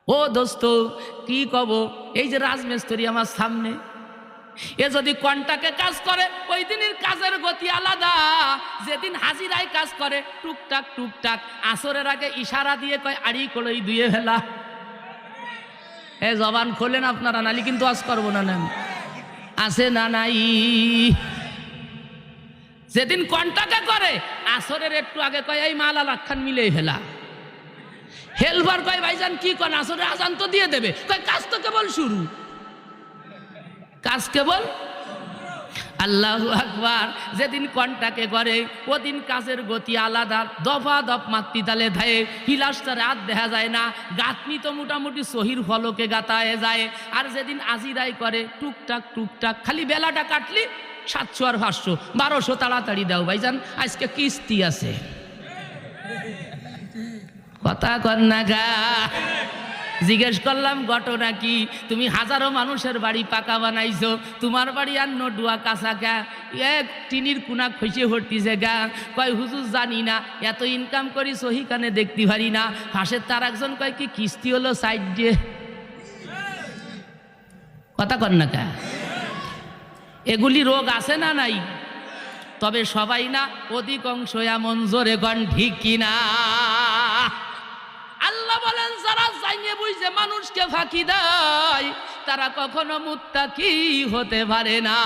ও দোস্ত কি কব, এই যে রাজমিস্ত্রি আমার সামনে, এ যদি কন্টাকে কাজ করে ওই দিনের কাজের গতি আলাদা। যেদিন হাজিরায় কাজ করে টুকটাক টুকটাক আসরের আগে ইশারা দিয়ে কয় আড়ি কলই ধুয়ে ফেলা। এ জবান খোলেন আপনারা, নালি কিন্তু আজ করবো না। নেন আছে না নাই? যেদিন কন্টাকে করে আসরের একটু আগে কয় এই মাল আলাখান মিলেই ফেলা। হেলবার কয় ভাইজান কি কন, আসরের আজান তো দিয়ে দেবে। কয় কাজ তো কেবল শুরু, কাজ কেবল। আল্লাহু আকবার। যেদিন কন্টাকে করে ওদিন কাজের গতি আলাদা, দফা দফ মাতৃ তালে ধায়ে হিলাসটা রাত দেখা যায় না, গাঁথনি তো মোটামুটি সহির ফলকে গাতায় যায়। আর যেদিন আজিরাই করে টুকটাক টুকটাক, খালি বেলাটা কাটলি 700 আর 500 1200 তাড়াতাড়ি দাও ভাইজান, আজকে কিস্তি আছে। কথা কর না গা। জিজ্ঞেস করলাম ঘটনা কি? তুমি হাজারো মানুষের বাড়ি পাকা বানাইছো, তোমার বাড়ি আর নডুয়া কাঁচা গা, এক টিনির কুনা খসে হটিছে গা। কয় হুজুর জানি না, এত ইনকাম করি সহি কানে দেখতে পারি না। পাশের তার একজন কয় কি কিস্তি হলো সাইড দিয়ে। কথা কর না গা। এগুলি রোগ আছে না নাই? তবে সবাই না, অধিকাংশ এমন, জোরে গণ ঠিক কিনা? আল্লাহ বলেন যারা জানিয়ে বুঝে মানুষকে ফাঁকি দেয় তারা কখনো মুত্তাকি হতে পারে না।